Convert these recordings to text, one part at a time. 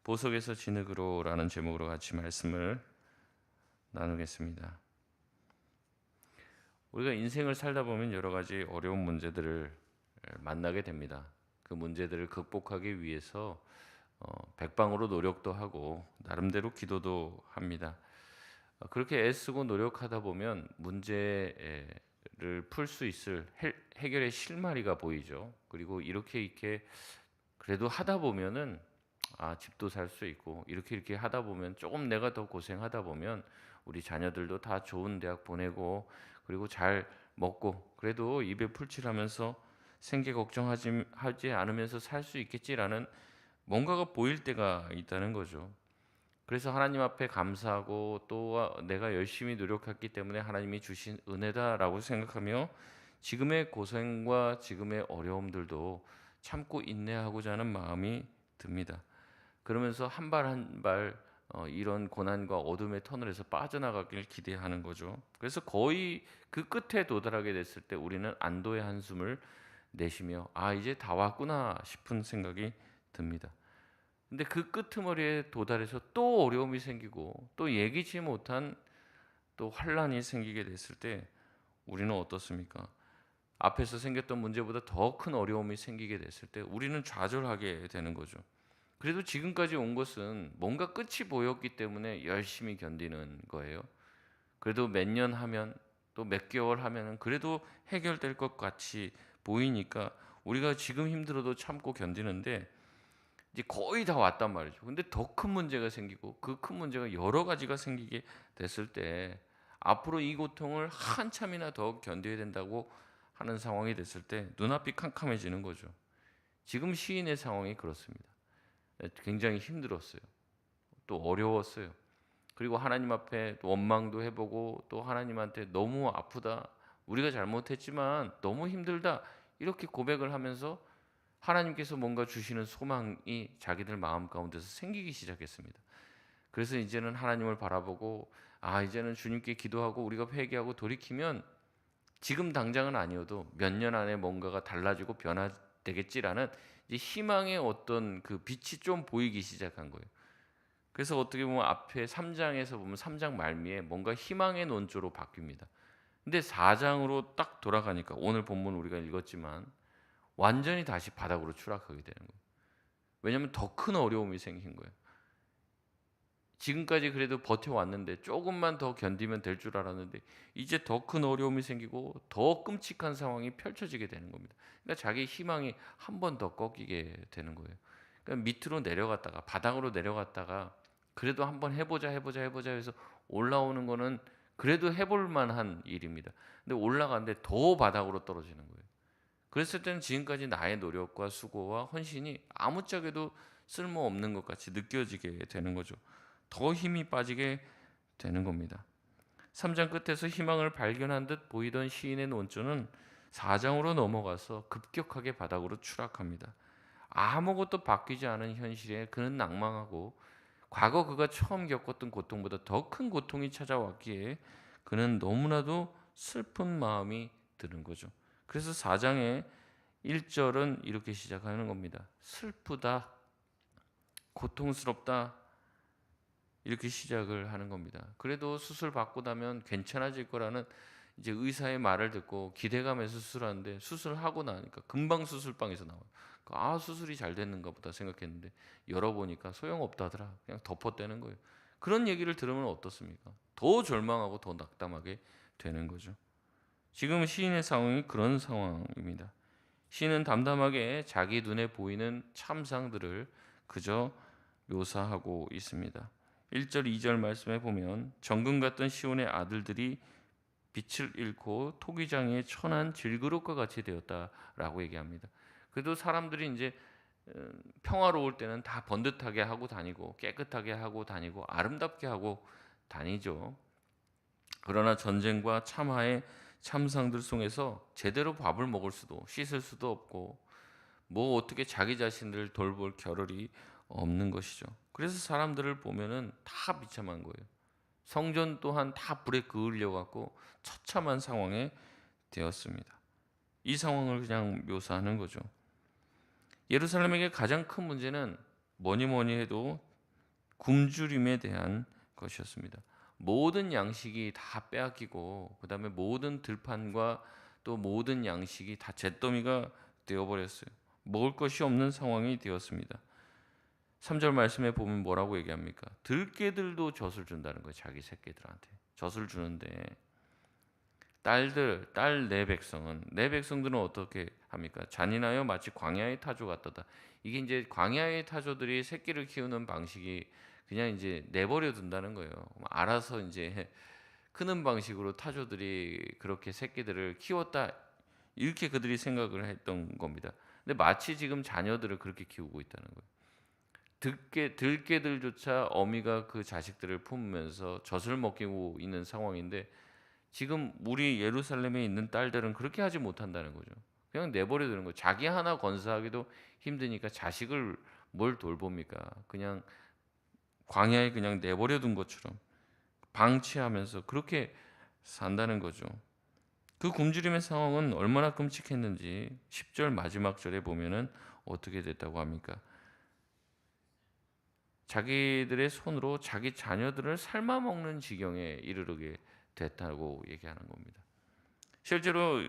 보석에서 진흙으로라는 제목으로 같이 말씀을 나누겠습니다. 우리가 인생을 살다 보면 여러 가지 어려운 문제들을 만나게 됩니다. 그 문제들을 극복하기 위해서 백방으로 노력도 하고 나름대로 기도도 합니다. 그렇게 애쓰고 노력하다 보면 문제를 풀 수 있을 해결의 실마리가 보이죠. 그리고 이렇게 그래도 하다 보면은 집도 살 수 있고 이렇게 하다 보면 조금 내가 더 고생하다 보면 우리 자녀들도 다 좋은 대학 보내고 그리고 잘 먹고 그래도 입에 풀칠하면서 생계 걱정하지 않으면서 살 수 있겠지라는 뭔가가 보일 때가 있다는 거죠. 그래서 하나님 앞에 감사하고 또 내가 열심히 노력했기 때문에 하나님이 주신 은혜다라고 생각하며 지금의 고생과 지금의 어려움들도 참고 인내하고자 하는 마음이 듭니다. 그러면서 한 발 한 발 이런 고난과 어둠의 터널에서 빠져나가길 기대하는 거죠. 그래서 거의 그 끝에 도달하게 됐을 때 우리는 안도의 한숨을 내쉬며 이제 다 왔구나 싶은 생각이 듭니다. 근데 그 끄트머리에 도달해서 또 어려움이 생기고 또 예기치 못한 또 환란이 생기게 됐을 때 우리는 어떻습니까? 앞에서 생겼던 문제보다 더 큰 어려움이 생기게 됐을 때 우리는 좌절하게 되는 거죠. 그래도 지금까지 온 것은 뭔가 끝이 보였기 때문에 열심히 견디는 거예요. 그래도 몇 년 하면 또 몇 개월 하면은 그래도 해결될 것 같이 보이니까 우리가 지금 힘들어도 참고 견디는데 이제 거의 다 왔단 말이죠. 근데 더 큰 문제가 생기고 그 큰 문제가 여러 가지가 생기게 됐을 때 앞으로 이 고통을 한참이나 더 견뎌야 된다고 하는 상황이 됐을 때 눈앞이 캄캄해지는 거죠. 지금 시인의 상황이 그렇습니다. 굉장히 힘들었어요. 또 어려웠어요. 그리고 하나님 앞에 또 원망도 해보고 또 하나님한테 너무 아프다. 우리가 잘못했지만 너무 힘들다. 이렇게 고백을 하면서 하나님께서 뭔가 주시는 소망이 자기들 마음 가운데서 생기기 시작했습니다. 그래서 이제는 하나님을 바라보고 이제는 주님께 기도하고 우리가 회개하고 돌이키면 지금 당장은 아니어도 몇 년 안에 뭔가가 달라지고 변화되겠지라는 이제 희망의 어떤 그 빛이 좀 보이기 시작한 거예요. 그래서 어떻게 보면 앞에 3장에서 보면 3장 말미에 뭔가 희망의 논조로 바뀝니다. 근데 4장으로 딱 돌아가니까 오늘 본문 우리가 읽었지만 완전히 다시 바닥으로 추락하게 되는 거예요. 왜냐하면 더 큰 어려움이 생긴 거예요. 지금까지 그래도 버텨왔는데 조금만 더 견디면 될 줄 알았는데 이제 더 큰 어려움이 생기고 더 끔찍한 상황이 펼쳐지게 되는 겁니다. 그러니까 자기 희망이 한 번 더 꺾이게 되는 거예요. 그러니까 밑으로 내려갔다가 바닥으로 내려갔다가 그래도 한번 해보자 해서 올라오는 거는 그래도 해볼 만한 일입니다. 근데 올라가는데 더 바닥으로 떨어지는 거예요. 그랬을 때는 지금까지 나의 노력과 수고와 헌신이 아무짝에도 쓸모없는 것 같이 느껴지게 되는 거죠. 더 힘이 빠지게 되는 겁니다. 3장 끝에서 희망을 발견한 듯 보이던 시인의 논조는 4장으로 넘어가서 급격하게 바닥으로 추락합니다. 아무것도 바뀌지 않은 현실에 그는 낭망하고 과거 그가 처음 겪었던 고통보다 더 큰 고통이 찾아왔기에 그는 너무나도 슬픈 마음이 드는 거죠. 그래서 4장의 1절은 이렇게 시작하는 겁니다. 슬프다, 고통스럽다, 이렇게 시작을 하는 겁니다. 그래도 수술 받고 나면 괜찮아질 거라는 이제 의사의 말을 듣고 기대감에서 수술하는데 수술하고 나니까 금방 수술방에서 나와요. 수술이 잘 됐는가 보다 생각했는데 열어보니까 소용없다더라. 그냥 덮어대는 거예요. 그런 얘기를 들으면 어떻습니까? 더 절망하고 더 낙담하게 되는 거죠. 지금 시인의 상황이 그런 상황입니다. 시인은 담담하게 자기 눈에 보이는 참상들을 그저 묘사하고 있습니다. 1절, 2절 말씀에 보면 정금 같던 시온의 아들들이 빛을 잃고 토기장의 천한 질그릇과 같이 되었다라고 얘기합니다. 그래도 사람들이 이제 평화로울 때는 다 번듯하게 하고 다니고 깨끗하게 하고 다니고 아름답게 하고 다니죠. 그러나 전쟁과 참화의 참상들 속에서 제대로 밥을 먹을 수도 씻을 수도 없고 뭐 어떻게 자기 자신을 돌볼 겨를이 없는 것이죠. 그래서 사람들을 보면은 다 비참한 거예요. 성전 또한 다 불에 그을려 갖고 처참한 상황에 되었습니다. 이 상황을 그냥 묘사하는 거죠. 예루살렘에게 가장 큰 문제는 뭐니 해도 굶주림에 대한 것이었습니다. 모든 양식이 다 빼앗기고 그다음에 모든 들판과 또 모든 양식이 다 잿더미가 되어버렸어요. 먹을 것이 없는 상황이 되었습니다. 3절 말씀에 보면 뭐라고 얘기합니까? 들깨들도 젖을 준다는 거예요. 자기 새끼들한테 젖을 주는데 딸 내 백성은 내 백성들은 어떻게 합니까? 잔인하여 마치 광야의 타조 같도다. 이게 이제 광야의 타조들이 새끼를 키우는 방식이 그냥 이제 내버려 둔다는 거예요. 알아서 이제 크는 방식으로 타조들이 그렇게 새끼들을 키웠다 이렇게 그들이 생각을 했던 겁니다. 근데 마치 지금 자녀들을 그렇게 키우고 있다는 거예요. 들깨들조차 어미가 그 자식들을 품으면서 젖을 먹이고 있는 상황인데 지금 우리 예루살렘에 있는 딸들은 그렇게 하지 못한다는 거죠. 그냥 내버려 두는 거예요. 자기 하나 건사하기도 힘드니까 자식을 뭘 돌봅니까? 그냥 광야에 그냥 내버려 둔 것처럼 방치하면서 그렇게 산다는 거죠. 그 굶주림의 상황은 얼마나 끔찍했는지 10절 마지막 절에 보면은 어떻게 됐다고 합니까? 자기들의 손으로 자기 자녀들을 삶아 먹는 지경에 이르게 됐다고 얘기하는 겁니다. 실제로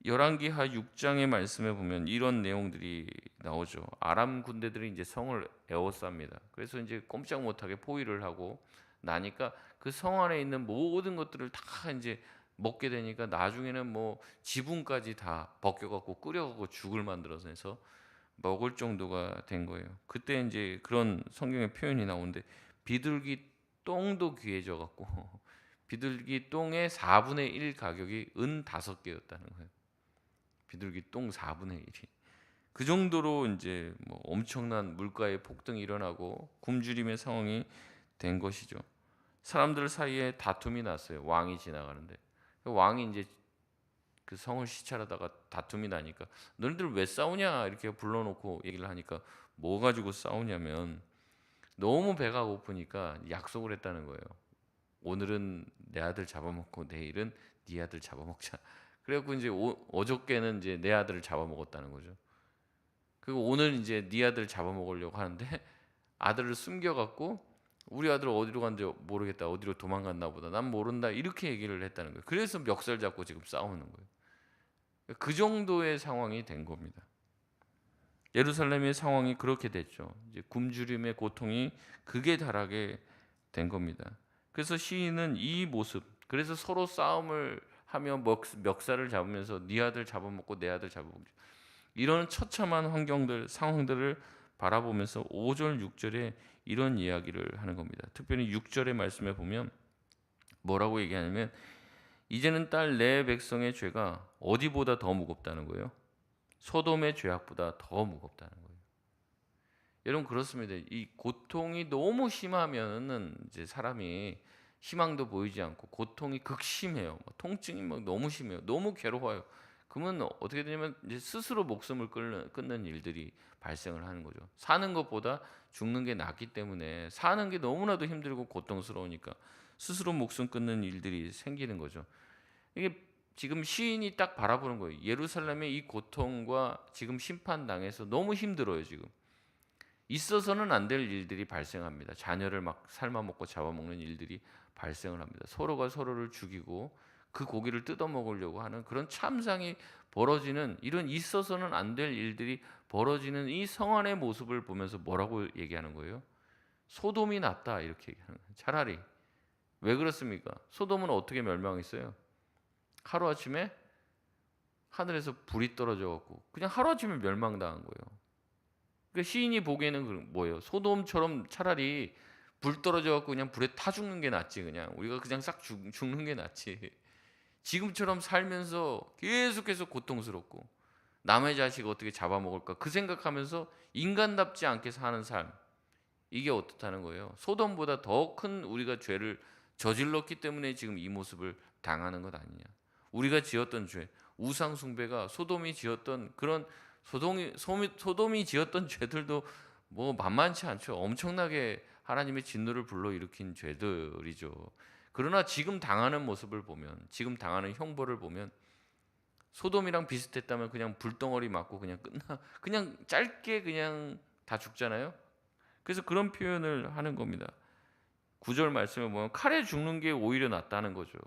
열왕기하 6장의 말씀에 보면 이런 내용들이 나오죠. 아람 군대들이 이제 성을 에워쌉니다. 그래서 이제 꼼짝 못하게 포위를 하고 나니까 그 성 안에 있는 모든 것들을 다 이제 먹게 되니까 나중에는 뭐 지붕까지 다 벗겨갖고 끓여갖고 죽을 만들어서 해서 먹을 정도가 된 거예요. 그때 이제 그런 성경의 표현이 나오는데 비둘기 똥도 귀해져 갖고 비둘기 똥의 4분의 1 가격이 은 5개였다는 거예요. 비둘기 똥 4분의 1이. 그 정도로 이제 뭐 엄청난 물가의 폭등이 일어나고 굶주림의 상황이 된 것이죠. 사람들 사이에 다툼이 났어요. 왕이 지나가는데 왕이 이제 그 성을 시찰하다가 다툼이 나니까 너희들 왜 싸우냐 이렇게 불러놓고 얘기를 하니까 뭐 가지고 싸우냐면 너무 배가 고프니까 약속을 했다는 거예요. 오늘은 내 아들 잡아먹고 내일은 네 아들 잡아먹자. 그래갖고 이제 어저께는 이제 내 아들을 잡아먹었다는 거죠. 그리고 오늘 이제 네 아들 잡아먹으려고 하는데 아들을 숨겨갖고 우리 아들 어디로 간지 모르겠다. 어디로 도망갔나 보다. 난 모른다. 이렇게 얘기를 했다는 거예요. 그래서 멱살 잡고 지금 싸우는 거예요. 그 정도의 상황이 된 겁니다. 예루살렘의 상황이 그렇게 됐죠. 이제 굶주림의 고통이 극에 달하게 된 겁니다. 그래서 시인은 이 모습, 그래서 서로 싸움을 하며 멱살을 잡으면서 네 아들 잡아먹고 내 아들 잡아먹고 이런 처참한 환경들, 상황들을 바라보면서 5절, 6절에 이런 이야기를 하는 겁니다. 특별히 6절의 말씀에 보면 뭐라고 얘기하냐면 이제는 딸 내 백성의 죄가 어디보다 더 무겁다는 거예요. 소돔의 죄악보다 더 무겁다는 거예요. 여러분 그렇습니다. 이 고통이 너무 심하면은 이제 사람이 희망도 보이지 않고 고통이 극심해요. 통증이 막 너무 심해요. 너무 괴로워요. 그러면 어떻게 되냐면 이제 스스로 목숨을 끊는 일들이 발생을 하는 거죠. 사는 것보다 죽는 게 낫기 때문에 사는 게 너무나도 힘들고 고통스러우니까 스스로 목숨 끊는 일들이 생기는 거죠. 이게 지금 시인이 딱 바라보는 거예요. 예루살렘의 이 고통과 지금 심판당해서 너무 힘들어요, 지금. 있어서는 안 될 일들이 발생합니다. 자녀를 막 삶아먹고 잡아먹는 일들이 발생을 합니다. 서로가 서로를 죽이고 그 고기를 뜯어먹으려고 하는 그런 참상이 벌어지는 이런 있어서는 안 될 일들이 벌어지는 이 성안의 모습을 보면서 뭐라고 얘기하는 거예요? 소돔이 낫다 이렇게 얘기하는 거예요. 차라리. 왜 그렇습니까? 소돔은 어떻게 멸망했어요? 하루아침에 하늘에서 불이 떨어져 갖고 그냥 하루아침에 멸망당한 거예요. 그러니까 시인이 보기에는 뭐예요? 소돔처럼 차라리 불 떨어져 갖고 그냥 불에 타 죽는 게 낫지 그냥 우리가 그냥 싹 죽는 게 낫지. 지금처럼 살면서 계속해서 고통스럽고 남의 자식 어떻게 잡아먹을까 그 생각하면서 인간답지 않게 사는 삶 이게 어떻다는 거예요? 소돔보다 더 큰 우리가 죄를 저질렀기 때문에 지금 이 모습을 당하는 것 아니냐. 우리가 지었던 죄, 우상 숭배가 소돔이 지었던 그런 소돔이 지었던 죄들도 뭐 만만치 않죠. 엄청나게 하나님의 진노를 불러일으킨 죄들이죠. 그러나 지금 당하는 모습을 보면, 지금 당하는 형벌을 보면 소돔이랑 비슷했다면 그냥 불덩어리 맞고 그냥 그냥 짧게 그냥 다 죽잖아요. 그래서 그런 표현을 하는 겁니다. 9절 말씀에 보면 칼에 죽는 게 오히려 낫다는 거죠.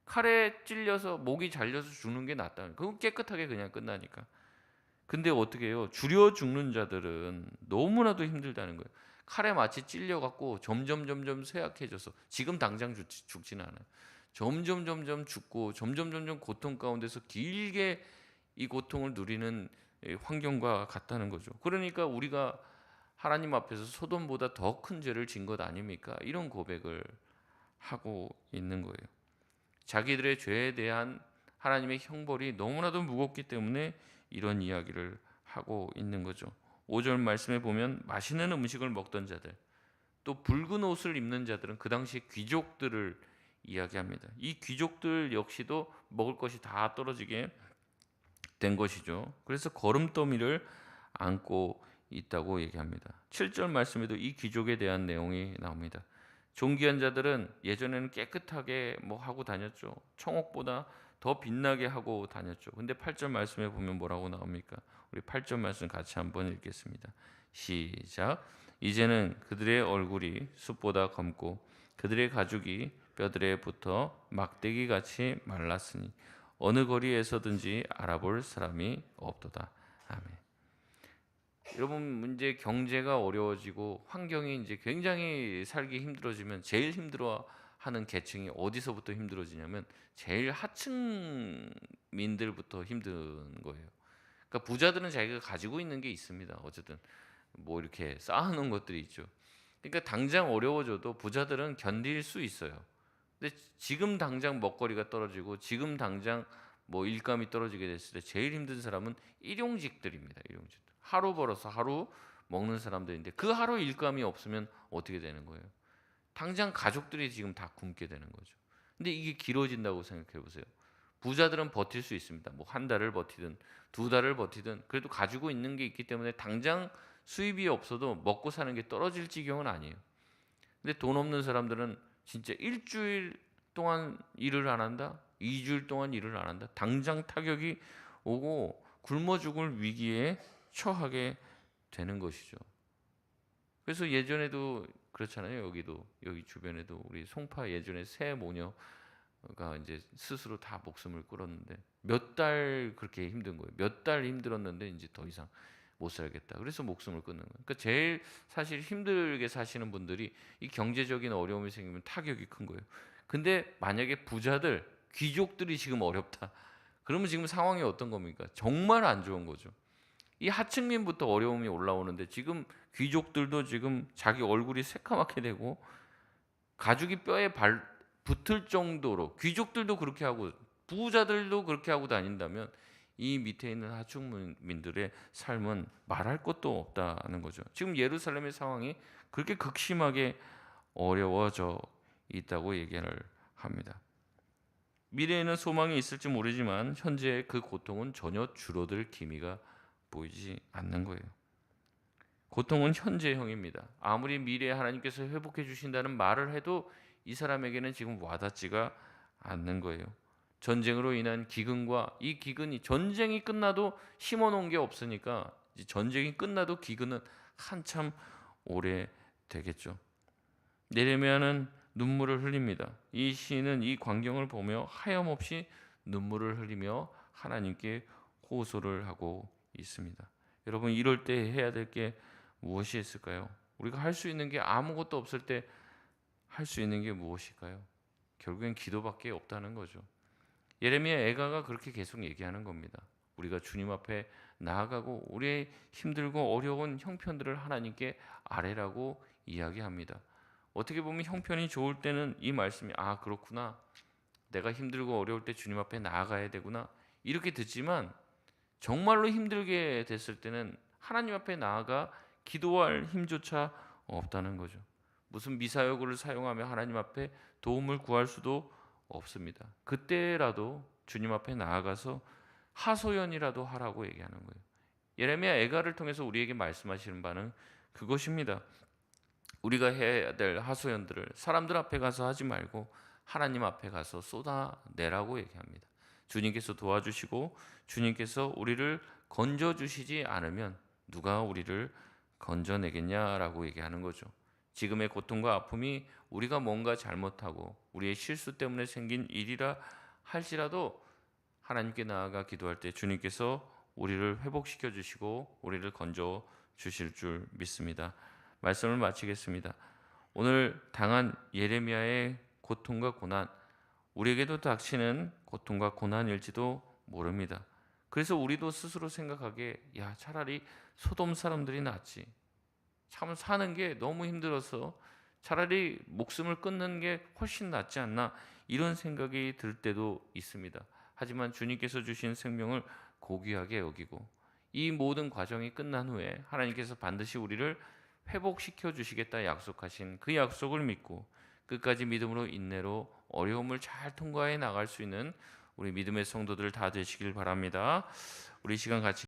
칼에 찔려서 목이 잘려서 죽는 게 낫다는 거예요. 그건 깨끗하게 그냥 끝나니까. 근데 어떻게 해요? 줄여 죽는 자들은 너무나도 힘들다는 거예요. 칼에 마치 찔려갖고 점점 쇠약해져서 지금 당장 죽지는 않아요. 점점 죽고 점점 고통 가운데서 길게 이 고통을 누리는 환경과 같다는 거죠. 그러니까 우리가 하나님 앞에서 소돔보다 더 큰 죄를 진 것 아닙니까? 이런 고백을 하고 있는 거예요. 자기들의 죄에 대한 하나님의 형벌이 너무나도 무겁기 때문에 이런 이야기를 하고 있는 거죠. 5절 말씀에 보면 맛있는 음식을 먹던 자들, 또 붉은 옷을 입는 자들은 그 당시 귀족들을 이야기합니다. 이 귀족들 역시도 먹을 것이 다 떨어지게 된 것이죠. 그래서 거름더미를 안고 있다고 얘기합니다. 7절 말씀에도 이 귀족에 대한 내용이 나옵니다. 존귀한 자들은 예전에는 깨끗하게 뭐 하고 다녔죠. 청옥보다 더 빛나게 하고 다녔죠. 근데 8절 말씀에 보면 뭐라고 나옵니까? 우리 8절 말씀 같이 한번 읽겠습니다. 시작. 이제는 그들의 얼굴이 숯보다 검고 그들의 가죽이 뼈들에 붙어 막대기 같이 말랐으니 어느 거리에서든지 알아볼 사람이 없도다. 아멘. 여러분, 이제 경제가 어려워지고 환경이 이제 굉장히 살기 힘들어지면 제일 힘들어하는 계층이 어디서부터 힘들어지냐면 제일 하층민들부터 힘든 거예요. 그러니까 부자들은 자기가 가지고 있는 게 있습니다. 어쨌든 뭐 이렇게 쌓아놓은 것들이 있죠. 그러니까 당장 어려워져도 부자들은 견딜 수 있어요. 근데 지금 당장 먹거리가 떨어지고 지금 당장 뭐 일감이 떨어지게 됐을 때 제일 힘든 사람은 일용직들입니다. 일용직들. 하루 벌어서 하루 먹는 사람들인데 그 하루 일감이 없으면 어떻게 되는 거예요? 당장 가족들이 지금 다 굶게 되는 거죠. 근데 이게 길어진다고 생각해 보세요. 부자들은 버틸 수 있습니다. 뭐 한 달을 버티든 두 달을 버티든 그래도 가지고 있는 게 있기 때문에 당장 수입이 없어도 먹고 사는 게 떨어질 지경은 아니에요. 근데 돈 없는 사람들은 진짜 일주일 동안 일을 안 한다? 2주일 동안 일을 안 한다? 당장 타격이 오고 굶어 죽을 위기에 처하게 되는 것이죠. 그래서 예전에도 그렇잖아요. 여기 주변에도 우리 송파 예전에 새 모녀가 이제 스스로 다 목숨을 끊었는데 몇 달 그렇게 힘든 거예요. 몇 달 힘들었는데 이제 더 이상 못 살겠다. 그래서 목숨을 끊는 거예요. 그러니까 제일 사실 힘들게 사시는 분들이 이 경제적인 어려움이 생기면 타격이 큰 거예요. 근데 만약에 부자들, 귀족들이 지금 어렵다. 그러면 지금 상황이 어떤 겁니까? 정말 안 좋은 거죠. 이 하층민부터 어려움이 올라오는데 지금 귀족들도 지금 자기 얼굴이 새까맣게 되고 가죽이 뼈에 붙을 정도로 귀족들도 그렇게 하고 부자들도 그렇게 하고 다닌다면 이 밑에 있는 하층민들의 삶은 말할 것도 없다는 거죠. 지금 예루살렘의 상황이 그렇게 극심하게 어려워져 있다고 얘기를 합니다. 미래에는 소망이 있을지 모르지만 현재 그 고통은 전혀 줄어들 기미가 보이지 않는 거예요. 고통은 현재형입니다. 아무리 미래에 하나님께서 회복해 주신다는 말을 해도 이 사람에게는 지금 와닿지가 않는 거예요. 전쟁으로 인한 기근과 이 기근이 전쟁이 끝나도 심어놓은 게 없으니까 전쟁이 끝나도 기근은 한참 오래 되겠죠. 예레미야는 눈물을 흘립니다. 이 시인은 이 광경을 보며 하염없이 눈물을 흘리며 하나님께 호소를 하고 있습니다. 여러분 이럴 때 해야 될 게 무엇이 있을까요? 우리가 할 수 있는 게 아무것도 없을 때 할 수 있는 게 무엇일까요? 결국엔 기도밖에 없다는 거죠. 예레미야 애가가 그렇게 계속 얘기하는 겁니다. 우리가 주님 앞에 나아가고 우리의 힘들고 어려운 형편들을 하나님께 아뢰라고 이야기합니다. 어떻게 보면 형편이 좋을 때는 이 말씀이 아 그렇구나. 내가 힘들고 어려울 때 주님 앞에 나아가야 되구나. 이렇게 듣지만 정말로 힘들게 됐을 때는 하나님 앞에 나아가 기도할 힘조차 없다는 거죠. 무슨 미사여구를 사용하며 하나님 앞에 도움을 구할 수도 없습니다. 그때라도 주님 앞에 나아가서 하소연이라도 하라고 얘기하는 거예요. 예레미야 애가를 통해서 우리에게 말씀하시는 바는 그것입니다. 우리가 해야 될 하소연들을 사람들 앞에 가서 하지 말고 하나님 앞에 가서 쏟아내라고 얘기합니다. 주님께서 도와주시고 주님께서 우리를 건져주시지 않으면 누가 우리를 건져내겠냐라고 얘기하는 거죠. 지금의 고통과 아픔이 우리가 뭔가 잘못하고 우리의 실수 때문에 생긴 일이라 할지라도 하나님께 나아가 기도할 때 주님께서 우리를 회복시켜 주시고 우리를 건져 주실 줄 믿습니다. 말씀을 마치겠습니다. 오늘 당한 예레미야의 고통과 고난, 우리에게도 닥치는 고통과 고난일지도 모릅니다. 그래서 우리도 스스로 생각하기에 야, 차라리 소돔 사람들이 낫지. 참 사는 게 너무 힘들어서 차라리 목숨을 끊는 게 훨씬 낫지 않나, 이런 생각이 들 때도 있습니다. 하지만 주님께서 주신 생명을 고귀하게 여기고 이 모든 과정이 끝난 후에 하나님께서 반드시 우리를 회복시켜 주시겠다 약속하신 그 약속을 믿고 끝까지 믿음으로 인내로 어려움을 잘 통과해 나갈 수 있는 우리 믿음의 성도들 다 되시길 바랍니다. 우리 시간 같이